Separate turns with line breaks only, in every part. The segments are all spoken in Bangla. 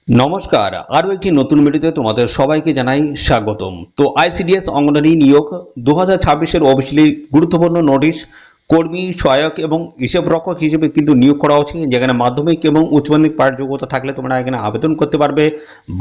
নমস্কার, আরও একটি নতুন ভিডিওতে তোমাদের সবাইকে জানাই স্বাগতম। তো আইসিডিএস অঙ্গনারী নিয়োগ 2026-এর অফিসিয়ালি গুরুত্বপূর্ণ নোটিশ কর্মী সহায়ক এবং হিসাবরক্ষক হিসেবে কিন্তু নিয়োগ করা হচ্ছে, যেখানে মাধ্যমিক এবং উচ্চ মাধ্যমিক পাঠ যোগ্যতা থাকলে তোমরা এখানে আবেদন করতে পারবে।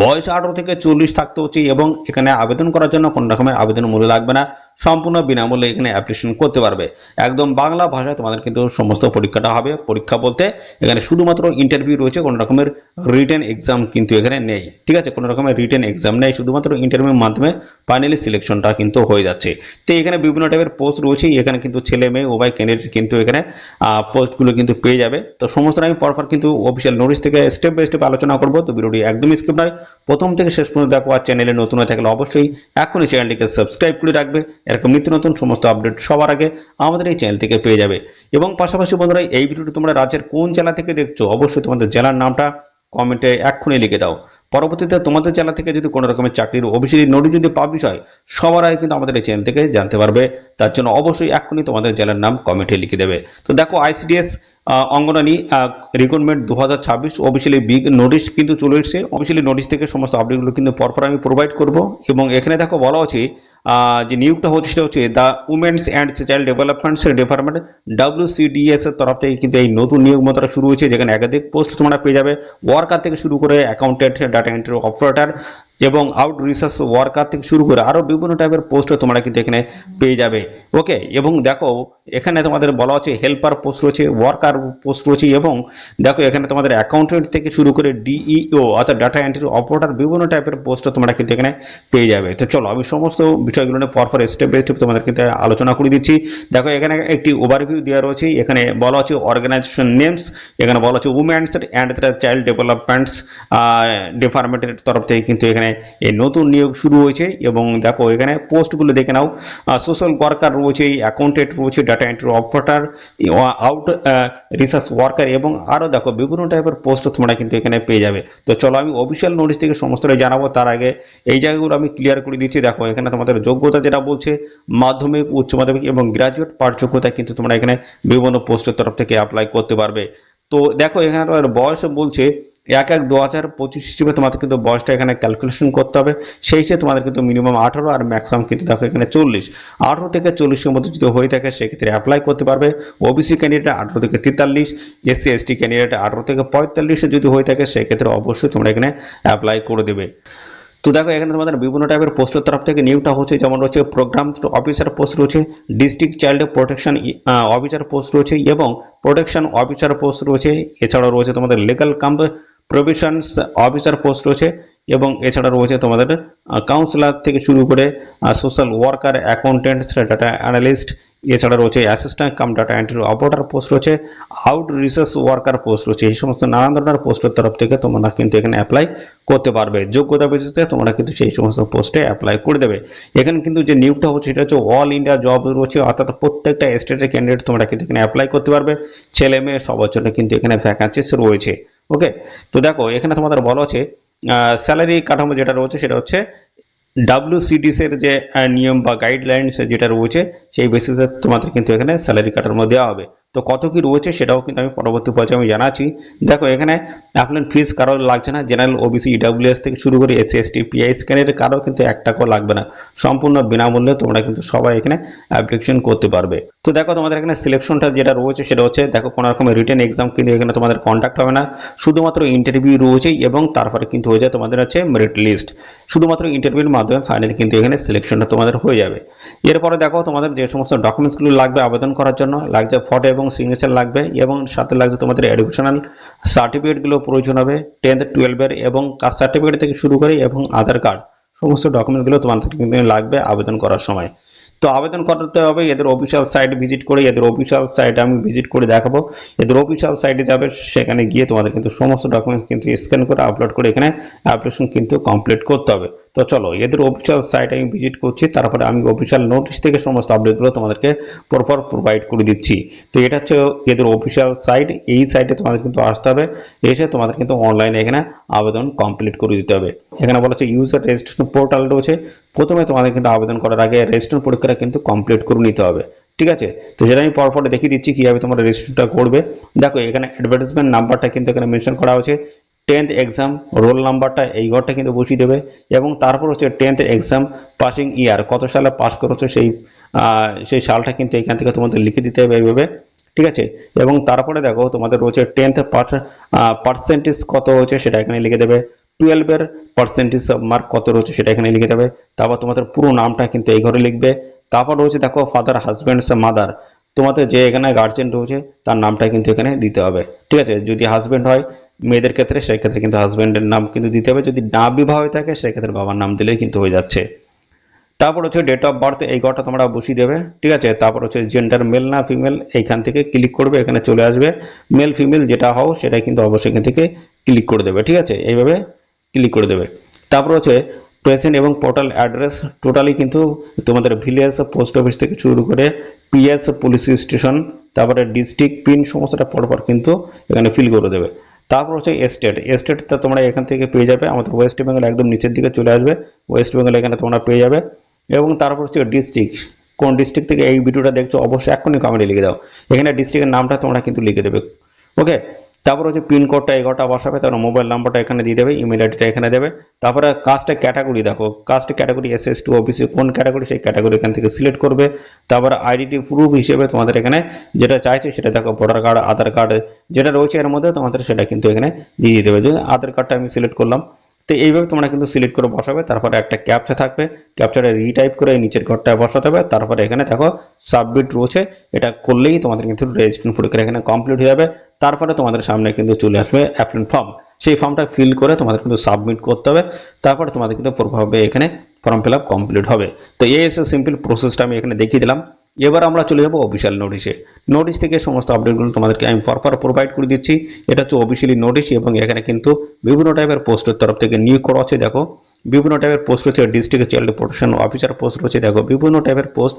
বয়স 18 থেকে 40 থাকতে হচ্ছে এবং এখানে আবেদন করার জন্য কোনো রকমের আবেদন মূল্য লাগবে না, সম্পূর্ণ বিনামূল্যে এখানে অ্যাপ্লিকেশন করতে পারবে। একদম বাংলা ভাষায় তোমাদের কিন্তু সমস্ত পরীক্ষাটা হবে। পরীক্ষা বলতে এখানে শুধুমাত্র ইন্টারভিউ রয়েছে, কোনো রকমের রিটেন এক্সাম কিন্তু এখানে নেই। ঠিক আছে, কোনো রকমের রিটেন এক্সাম নেই, শুধুমাত্র ইন্টারভিউর মাধ্যমে ফাইনালি সিলেকশনটা কিন্তু হয়ে যাচ্ছে। তো এখানে বিভিন্ন টাইপের পোস্ট রয়েছে, এখানে কিন্তু ছেলে মেয়ে উভয় ক্যান্ডিডেট কিন্তু এখানে পোস্টগুলো কিন্তু পেয়ে যাবে। তো সমস্ত আমি পরপর কিন্তু অফিসিয়াল নোটিশ থেকে স্টেপ বাই স্টেপ আলোচনা করবো। তো ভিডিওটি একদমই স্কিপ নয়, প্রথম থেকে শেষ পর্যন্ত দেখো। আর চ্যানেলে নতুন হয়ে থাকলে অবশ্যই এখনই চ্যানেলটিকে সাবস্ক্রাইব করে রাখবে, এরকম নিত্য নতুন সমস্ত আপডেট সবার আগে আমাদের এই চ্যানেল থেকে পেয়ে যাবে। এবং পাশাপাশি বন্ধুরা, এই ভিডিওটি তোমরা রাজ্যের কোন জেলা থেকে দেখছো অবশ্যই তোমাদের জেলার নামটা কমেন্টে এক্ষুনি লিখে দাও। পরবর্তীতে তোমাদের জেলা থেকে যদি কোনো রকমের চাকরির অফিসিয়ালি নোটিশ যদি পাবলিশ হয়, সবার আগে কিন্তু আমাদের এই চ্যানেল থেকে জানতে পারবে। তার জন্য অবশ্যই এক্ষুনি তোমাদের জেলার নাম কমেন্টে লিখে দেবে। তো দেখো, আইসিডিএস অঙ্গনারী রিক্রুটমেন্ট 2026 অফিসিয়ালি বিগ নোটিশ কিন্তু চলে এসেছে। অফিসিয়ালি নোটিশ থেকে সমস্ত আপডেটগুলো কিন্তু পরপর আমি প্রোভাইড করব। এবং এখানে দেখো বলা হচ্ছে যে নিয়োগটা হচ্ছে সেটা হচ্ছে the women's and child developments department WCDS এর তরফ থেকে কিন্তু এই নতুন নিয়োগ মাত্রা শুরু হয়েছে, যেখানে একাধিক পোস্ট তোমরা পেয়ে যাবে। ওয়ার্কার থেকে শুরু করে অ্যাকাউন্টেন্ট, ডাটা এন্ট্রি অপারেটর এবং আউট রিসার্চ ওয়ার্কার থেকে শুরু করে আরও বিভিন্ন টাইপের পোস্ট তোমরা কিন্তু এখানে পেয়ে যাবে। ওকে, এবং দেখো এখানে তোমাদের বলা হচ্ছে হেল্পার পোস্ট রয়েছে, ওয়ার্কার পোস্ট রয়েছে, এবং দেখো এখানে তোমাদের অ্যাকাউন্টেন্ট থেকে শুরু করে DEO অর্থাৎ ডাটা এন্ট্রি অপারেটর বিভিন্ন টাইপের পোস্ট তোমরা কিন্তু এখানে পেয়ে যাবে। তো চলো আমি সমস্ত বিষয়গুলো নিয়ে পরপর স্টেপ বাই স্টেপ তোমাদের কিন্তু আলোচনা করে দিচ্ছি। দেখো এখানে একটি ওভারভিউ দেওয়া রয়েছে, এখানে বলা হচ্ছে অর্গানাইজেশন নেমস, এখানে বলা হচ্ছে উমেন্স অ্যান্ড চাইল্ড ডেভেলপমেন্টস ডিপার্টমেন্টের তরফ থেকে কিন্তু এখানে এই নতুন নিয়োগ শুরু হয়েছে। এবং দেখো এখানে পোস্টগুলো দেখে নাও, সোশ্যাল ওয়ার্কার রয়েছে, অ্যাকাউন্টেন্ট রয়েছে, data entry operator, out research worker, এবং আরও দেখো বিভিন্ন টাইপের পোস্ট তোমরা কিন্তু এখানে পেয়ে যাবে। তো চলো আমি অফিসিয়াল নোটিশ থেকে সমস্তটাই জানাবো, তার আগে এই জায়গাগুলো আমি ক্লিয়ার করে দিচ্ছি। দেখো এখানে তোমাদের যোগ্যতা যেটা বলছে মাধ্যমিক, উচ্চ মাধ্যমিক এবং গ্রাজুয়েট পাঠ যোগ্যতা কিন্তু তোমরা এখানে বিভিন্ন পোস্টের তরফ থেকে অ্যাপ্লাই করতে পারবে। তো দেখো এখানে তোমাদের বয়স বলছে 1/1/2025 হিসেবে তোমাদের কিন্তু বয়সটা এখানে ক্যালকুলেশন করতে হবে। সেই হিসেবে তোমাদের কিন্তু মিনিমাম 18 আর ম্যাক্সিমাম কিন্তু দেখো এখানে 40, 18 থেকে 40-এর মধ্যে যদি হয়ে থাকে সেক্ষেত্রে অ্যাপ্লাই করতে পারবে। ওবিসি ক্যান্ডিডেট 18 থেকে 43, SC/ST ক্যান্ডিডেট 18 থেকে 45 যদি হয়ে থাকে সেক্ষেত্রে অবশ্যই তোমরা এখানে অ্যাপ্লাই করে দেবে। তো দেখো এখানে তোমাদের বিভিন্ন টাইপের পোস্টের তরফ থেকে নিয়োগটা হচ্ছে, যেমন রয়েছে প্রোগ্রাম অফিসার পোস্ট রয়েছে, district child protection officer post রয়েছে এবং প্রোটেকশন অফিসার পোস্ট রয়েছে। এছাড়াও রয়েছে তোমাদের লিগাল কাম প্রভিশনস অফিসার পোস্ট রয়েছে, এবং এছাড়া রয়েছে তোমাদের কাউন্সিলর থেকে শুরু করে social worker, accountant, data analyst, এছাড়া রয়েছে assistant cum data entry operator post রয়েছে, আউট রিসার্চ ওয়ার্কার পোস্ট রয়েছে। এই সমস্ত নানান ধরনের পোস্টের তরফ থেকে তোমরা কিন্তু এখানে অ্যাপ্লাই করতে পারবে। যোগ্যতা বেসিসে তোমরা কিন্তু সেই সমস্ত পোস্টে অ্যাপ্লাই করে দেবে। এখানে কিন্তু যে নিয়োগটা হচ্ছে সেটা হচ্ছে অল ইন্ডিয়া জব রয়েছে, অর্থাৎ প্রত্যেকটা স্টেটের ক্যান্ডিডেট তোমরা কিন্তু এখানে অ্যাপ্লাই করতে পারবে। ছেলে মেয়ে সবার জন্য কিন্তু এখানে ভ্যাকান্সিস রয়েছে। ওকে, তো দেখো এখানে তোমাদের বলা আছে স্যালারি কাঠামো যেটা রয়েছে সেটা হচ্ছে WCDS এর যে নিয়ম বা গাইডলাইন্স যেটা রয়েছে সেই বেসিসে তোমাদের কিন্তু এখানে স্যালারি কাঠামো দেওয়া হবে। তো কত কি রয়েছে সেটাও কিন্তু আমি পরবর্তী পর্যায়ে আমি জানাচ্ছি। দেখো এখানে অ্যাপ্লিকেন্ট ফিস কারোর লাগছে না, জেনারেল OBC EWS থেকে শুরু করে SC/ST PI স্ক্যানের কারো কিন্তু 1 টাকাও লাগবে না, সম্পূর্ণ বিনামূল্যে তোমরা কিন্তু সবাই এখানে অ্যাপ্লিকেশন করতে পারবে। তো দেখো তোমাদের এখানে সিলেকশনটা যেটা রয়েছে সেটা হচ্ছে, দেখো কোনো রকমের রিটেন এক্সাম কিন্তু এখানে তোমাদের কন্ডাক্ট হবে না, শুধুমাত্র ইন্টারভিউ রয়েছে এবং তারপরে কিন্তু হয়ে যায় তোমাদের হচ্ছে মেরিট লিস্ট। শুধুমাত্র ইন্টারভিউর মাধ্যমে ফাইনালি কিন্তু এখানে সিলেকশনটা তোমাদের হয়ে যাবে। এরপরে দেখো তোমাদের যে সমস্ত ডকুমেন্টসগুলো লাগবে আবেদন করার জন্য, লাগছে ফটো এবং সিগনেচার লাগবে, এবং সাথে লাগছে তোমাদের এডুকেশনাল সার্টিফিকেটগুলো প্রয়োজন হবে, 10th 12-এর এবং কাস্ট সার্টিফিকেট থেকে শুরু করে এবং আধার কার্ড, সমস্ত ডকুমেন্টসগুলো তোমাদের কিন্তু লাগবে আবেদন করার সময়। তো আবেদন করতে হবে এদের অফিসিয়াল সাইট ভিজিট করে, এদের অফিসিয়াল সাইট আমি ভিজিট করে দেখাবো। এদের অফিসিয়াল সাইটে যাবে, সেখানে গিয়ে তোমাদের কিন্তু সমস্ত ডকুমেন্টস কিন্তু স্ক্যান করে আপলোড করে এখানে অ্যাপ্লিকেশন কিন্তু কমপ্লিট করতে হবে। তো চলো এদের অফিসিয়াল সাইট আমি ভিজিট করছি, তারপরে আমি অফিসিয়াল নোটিশ থেকে সমস্ত আপডেটগুলো তোমাদেরকে পরপর প্রোভাইড করে দিচ্ছি। তো এটা হচ্ছে এদের অফিসিয়াল সাইট, এই সাইটে তোমাদের কিন্তু আসতে হবে, এসে তোমাদের কিন্তু অনলাইনে এখানে আবেদন কমপ্লিট করে দিতে হবে। এখানে বলা হচ্ছে ইউজার রেজিস্ট্রেশন পোর্টাল রয়েছে, প্রথমে তোমাদের কিন্তু আবেদন করার আগে রেজিস্ট্রেশন পরীক্ষাটা কিন্তু কমপ্লিট করে নিতে হবে। ঠিক আছে, তো যেটা আমি পরপর দেখিয়ে দিচ্ছি কীভাবে তোমরা রেজিস্ট্রেশনটা করবে। দেখো এখানে অ্যাডভার্টাইজমেন্ট নাম্বারটা কিন্তু এখানে মেনশন করা হয়েছে, 10th এক্সাম রোল নাম্বারটা এই ঘরটা কিন্তু বসিয়ে দেবে এবং তারপর হচ্ছে 10th এক্সাম পাসিং ইয়ার কত সালে পাস করেছো সেই সালটা কিন্তু এখান থেকে তোমাদের লিখে দিতে হবে এইভাবে, ঠিক আছে। এবং তারপরে দেখো তোমাদের রয়েছে 10th পার্সেন্টেজ কত হচ্ছে সেটা এখানে লিখে দেবে, 12-এর পার্সেন্টেজ মার্ক কত রয়েছে সেটা এখানে লিখে দেবে, তারপর তোমাদের পুরো নামটা কিন্তু এই ঘরে লিখবে। তারপর রয়েছে দেখো ফাদার, হাজব্যান্ডস, মাদার, তোমাদের যে এখানে গার্জেন রয়েছে তার নামটা কিন্তু এখানে দিতে হবে, ঠিক আছে। যদি হাজব্যান্ড হয় মেয়েদের ক্ষেত্রে সেই ক্ষেত্রে কিন্তু হাজব্যান্ডের নাম কিন্তু দিতে হবে, যদি না বিবাহ হয়ে থাকে সেক্ষেত্রে বাবার নাম দিলেই কিন্তু হয়ে যাচ্ছে। তারপর হচ্ছে ডেট অফ বার্থ এই ঘরটা তোমরা বসিয়ে দেবে, ঠিক আছে। তারপর হচ্ছে জেন্ডার মেল না ফিমেল এইখান থেকে ক্লিক করবে, এখানে চলে আসবে মেল ফিমেল যেটা হও সেটাই কিন্তু অবশ্যই এখান থেকে ক্লিক করে দেবে, ঠিক আছে, এইভাবে ক্লিক করে দেবে। তারপর হচ্ছে প্রেজেন্ট এবং পোর্টাল অ্যাড্রেস টোটালি কিন্তু তোমাদের ভিলেজ পোস্ট অফিস থেকে শুরু করে পিএস পুলিশ স্টেশন তারপরে ডিস্ট্রিক্ট পিন সমস্তটা পরপর কিন্তু এখানে ফিল করে দেবে। তারপর হচ্ছে স্টেটটা তোমরা এখান থেকে পেয়ে যাবে, আমাদের ওয়েস্ট বেঙ্গল একদম নিচের দিকে চলে আসবে, ওয়েস্ট বেঙ্গল এখানে তোমরা পেয়ে যাবে। এবং তারপর হচ্ছে ডিস্ট্রিক্ট, কোন ডিস্ট্রিক্ট থেকে এই ভিডিওটা দেখছো অবশ্যই এখনই কমেন্টে লিখে দাও, এখানে ডিস্ট্রিক্টের নামটা তোমরা কিন্তু লিখে দেবে, ওকে। তারপর হচ্ছে পিনকোডটা এগারোটা বসাবে, তারপর মোবাইল নাম্বারটা এখানে দিয়ে দেবে, ইমেল আইডিটা এখানে দেবে। তারপরে কাস্টের ক্যাটাগরি দেখো, কাস্ট ক্যাটাগরি SC/ST OBC কোন ক্যাটাগরি সেই ক্যাটাগরি এখান থেকে সিলেক্ট করবে। তারপরে আইডেন্টি প্রুফ হিসেবে তোমাদের এখানে যেটা চাইছে সেটা দেখো, ভোটার কার্ড, আধার কার্ড যেটা রয়েছে এর মধ্যে তোমাদের সেটা কিন্তু এখানে দিয়ে দেবে। যদি আধার কার্ডটা আমি সিলেক্ট করলাম, তো এইভাবে তোমরা কিন্তু সিলেক্ট করে বসাবে। তারপরে একটা ক্যাপচা থাকবে, ক্যাপচাটা রিটাইপ করে নিচের ঘরটায় বসাতে হবে। তারপরে এখানে দেখো সাবমিট রয়েছে, এটা করলেই তোমাদের কিন্তু রেজিস্ট্রেশন পরীক্ষা এখানে কমপ্লিট হয়ে যাবে। তারপরে তোমাদের সামনে কিন্তু চলে আসবে অ্যাপ্লিকেশন ফর্ম, সেই ফর্মটা ফিল করে তোমাদের কিন্তু সাবমিট করতে হবে। তারপরে তোমাদের কিন্তু পুরোভাবে এখানে ফর্ম ফিল আপ কমপ্লিট হবে। তো এই এসে সিম্পল প্রসেসটা আমি এখানে দেখিয়ে দিলাম। এবার আমরা চলে যাব অফিসিয়াল নোটিশে। নোটিশ থেকে সমস্ত আপডেটগুলো তোমাদেরকে আমি পরপর প্রোভাইড করে দিচ্ছি। এটা হচ্ছে অফিসিয়ালি নোটিশ এবং এখানে কিন্তু বিভিন্ন টাইপের পোস্টের তরফ থেকে নিয়োগ করা হচ্ছে। দেখো বিভিন্ন টাইপের পোস্ট রয়েছে, district child protection officer post রয়েছে, দেখো বিভিন্ন টাইপের পোস্ট,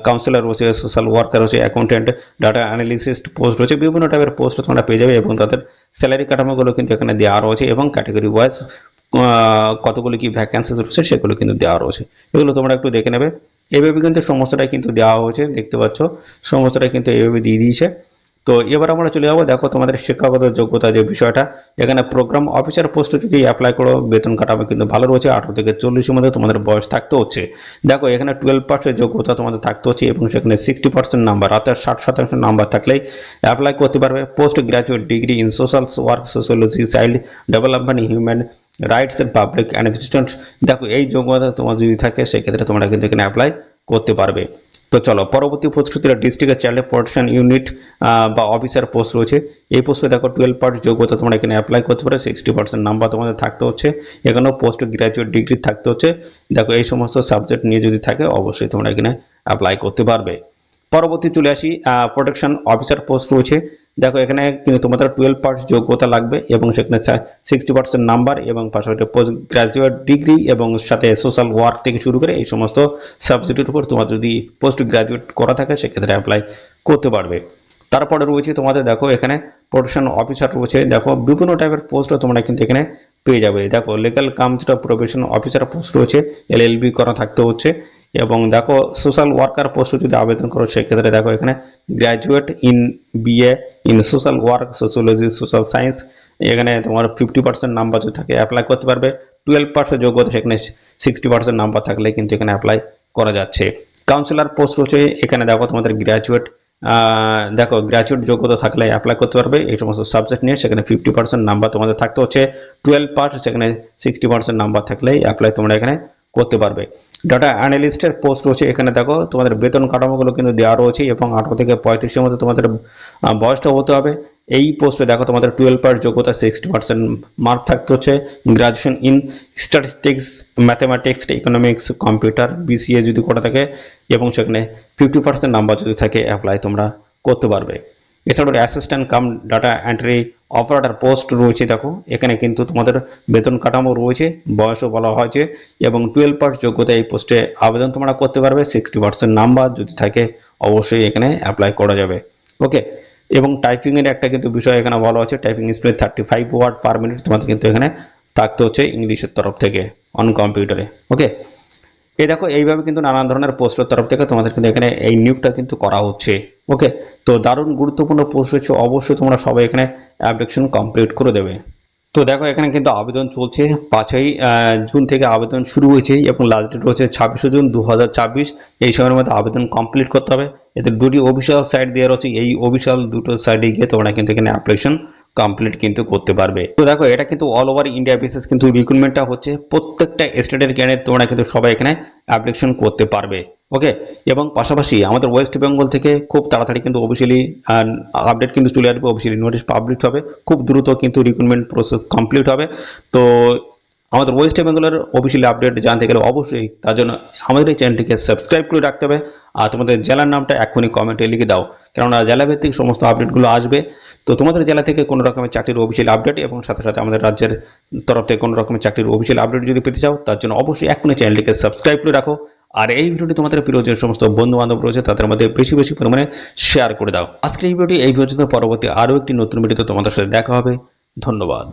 কাউন্সিলর রয়েছে, সোশ্যাল ওয়ার্কার রয়েছে, অ্যাকাউন্টেন্ট, ডাটা অ্যানালিস্ট পোস্ট রয়েছে, বিভিন্ন টাইপের পোস্ট তোমরা পেয়ে যাবে এবং তাদের স্যালারি কাঠামোগুলো কিন্তু এখানে দেওয়া রয়েছে এবং ক্যাটাগরি ওয়াইজ কতগুলো কি ভ্যাকেন্সিজ রয়েছে সেগুলো কিন্তু দেওয়া রয়েছে, এগুলো তোমরা একটু দেখে নেবে। এইভাবে কিন্তু সমস্তটাই কিন্তু দেওয়া হয়েছে, দেখতে পাচ্ছ সমস্তটাই কিন্তু এইভাবে দিয়ে দিয়েছে। তো এবার আমরা চলে যাবো, দেখো তোমাদের শিক্ষাগত যোগ্যতা যে বিষয়টা, এখানে প্রোগ্রাম অফিসার পোস্টে যদি অ্যাপ্লাই করো বেতন কাঠামো কিন্তু ভালো রয়েছে, 18 থেকে 40-এর মধ্যে তোমাদের বয়স থাকতে হচ্ছে। দেখো এখানে 12% যোগ্যতা তোমাদের থাকতে হচ্ছে এবং সেখানে 60% নাম্বার অর্থাৎ 60% নাম্বার থাকলেই অ্যাপ্লাই করতে পারবে। Post graduate degree in social work, sociology, child development, human rights and public administration, দেখো এই যোগ্যতা তোমার যদি থাকে সেক্ষেত্রে তোমরা কিন্তু এখানে অ্যাপ্লাই করতে পারবে। তো চলো পরবর্তী পোস্ট ডিস্ট্রিক্টের চাইল্ড প্রোটেকশন ইউনিট বা অফিসার পোস্ট রয়েছে। এই পোস্টে দেখো 12% যোগ্যতা তোমরা এখানে অ্যাপ্লাই করতে পারো, 60% নাম্বার তোমাদের থাকতে হচ্ছে, এখানেও পোস্ট গ্রাজুয়েট ডিগ্রি থাকতে হচ্ছে। দেখো এই সমস্ত সাবজেক্ট নিয়ে যদি থাকে অবশ্যই তোমরা এখানে অ্যাপ্লাই করতে পারবে। পরবর্তী চলে আসি, প্রোটেকশন অফিসার পোস্ট রয়েছে। দেখো এখানে কিন্তু তোমাদের 12% যোগ্যতা লাগবে এবং সেখানে 60% নাম্বার এবং পাশাপাশি পোস্ট গ্রাজুয়েট ডিগ্রি এবং সাথে সোশ্যাল ওয়ার্ক থেকে শুরু করে এই সমস্ত সাবজেক্টের উপর তোমার যদি পোস্ট গ্রাজুয়েট করা থাকে সেক্ষেত্রে অ্যাপ্লাই করতে পারবে। তারপরে রয়েছে তোমাদের দেখো এখানে প্রোটেকশন অফিসার রয়েছে, দেখো বিভিন্ন টাইপের পোস্টও তোমরা কিন্তু এখানে পেয়ে যাবে। দেখো লিগ্যাল কাম যেটা প্রফেশন অফিসার পোস্ট রয়েছে, LLB করা থাকতে হচ্ছে। এবং দেখো সোশ্যাল ওয়ার্কার পোস্টে যদি আবেদন করো সেক্ষেত্রে দেখো এখানে graduate in BA in social work, sociology, social science, এখানে তোমার 50% নাম্বার যদি থাকে অ্যাপ্লাই করতে পারবে। 12% যোগ্যতা, সেখানে 60% নাম্বার থাকলে কিন্তু এখানে অ্যাপ্লাই করা যাচ্ছে। কাউন্সিলর পোস্ট রয়েছে, এখানে দেখো তোমাদের গ্র্যাজুয়েট, দেখো গ্র্যাজুয়েট যোগ্যতা থাকলে অ্যাপ্লাই করতে পারবে এই সমস্ত সাবজেক্ট নিয়ে, সেখানে 50% নাম্বার তোমাদের থাকতে হচ্ছে। 12 পাস, সেখানে 60% নাম্বার থাকলেই অ্যাপ্লাই তোমরা এখানে করতে পারবে। ডাটা অ্যানালিস্টের পোস্ট রয়েছে, এখানে দেখো তোমাদের বেতন কাঠামোগুলো কিন্তু দেওয়া রয়েছে এবং 18 থেকে 35-এর মধ্যে তোমাদের বয়সটা হতে হবে। এই পোস্টে দেখো তোমাদের 12% যোগ্যতা, 60% মার্ক থাকতে হচ্ছে। Graduation in statistics, mathematics, economics, computer, BCA যদি করা থাকে এবং সেখানে 50% নাম্বার যদি থাকে অ্যাপ্লাই তোমরা করতে পারবে। এছাড়াও assistant cum data entry operator post রয়েছে, দেখো এখানে কিন্তু তোমাদের বেতন কাঠামো রয়েছে, বয়সও বলা হয়েছে এবং 12% যোগ্যতা এই পোস্টে আবেদন তোমরা করতে পারবে। 60% নাম্বার যদি থাকে অবশ্যই এখানে অ্যাপ্লাই করা যাবে, ওকে। এবং টাইপিংয়ের একটা কিন্তু বিষয় এখানে বলা হচ্ছে, typing speed 35 word per minute তোমাদের কিন্তু এখানে থাকতে হচ্ছে ইংলিশের তরফ থেকে অন কম্পিউটারে, ওকে। এই দেখো এইভাবে কিন্তু নানান ধরনের পোস্টের তরফ থেকে তোমাদের কিন্তু এখানে এই নিয়োগটা কিন্তু করা হচ্ছে, ওকে। তো দারুণ গুরুত্বপূর্ণ পোস্ট হচ্ছে, অবশ্যই তোমরা সবাই এখানে অ্যাপ্লিকেশন কমপ্লিট করে দেবে। তো দেখো এখানে কিন্তু আবেদন চলছে 5ই জুন থেকে আবেদন শুরু হয়েছে এবং লাস্ট ডেট হচ্ছে 26শে জুন 2026। এই সময়ের মধ্যে আবেদন কমপ্লিট করতে হবে। এদের দুটি অফিসিয়াল সাইট দেওয়া রয়েছে, এই অফিসিয়াল দুটো সাইটে গিয়ে তোমরা কিন্তু এখানে অ্যাপ্লিকেশন কমপ্লিট কিন্তু করতে পারবে। তো দেখো এটা কিন্তু অল ওভার ইন্ডিয়া বেসিস কিন্তু রিক্রুটমেন্টটা হচ্ছে, প্রত্যেকটা স্টেটের ক্যান্ডিডেট তোমরা কিন্তু সবাই এখানে অ্যাপ্লিকেশন করতে পারবে। ওকে, এবং পাশাপাশি আমাদের ওয়েস্ট বেঙ্গল থেকে খুব তাড়াতাড়ি কিন্তু অফিসিয়ালি আপডেট কিন্তু চলে আসবে, অফিসিয়ালি নোটিশ পাবলিশ হবে, খুব দ্রুত কিন্তু রিক্রুটমেন্ট প্রসেস কমপ্লিট হবে। তো আমাদের ওয়েস্ট বেঙ্গলের অফিসিয়ালি আপডেট জানতে গেলে অবশ্যই তার জন্য আমাদের এই চ্যানেলটিকে সাবস্ক্রাইব করে রাখতে হবে। আর তোমাদের জেলার নামটা এখনই কমেন্টে লিখে দাও, কেননা জেলাভিত্তিক সমস্ত আপডেটগুলো আসবে। তো তোমাদের জেলা থেকে কোনো রকমের চাকরির অফিসিয়াল আপডেট এবং সাথে সাথে আমাদের রাজ্যের তরফ থেকে কোনো রকমের চাকরির অফিসিয়াল আপডেট যদি পেতে চাও, তার জন্য অবশ্যই এখনই চ্যানেলটিকে সাবস্ক্রাইব করে রাখো। আর এই ভিডিওটি তোমাদের প্রিয় যে সমস্ত বন্ধু বান্ধব রয়েছে তাদের মধ্যে বেশি বেশি পরিমাণে শেয়ার করে দাও। আজকের এই ভিডিওটি এই পর্যন্ত, পরবর্তী আরও একটি নতুন ভিডিওতে তোমাদের সাথে দেখা হবে। ধন্যবাদ।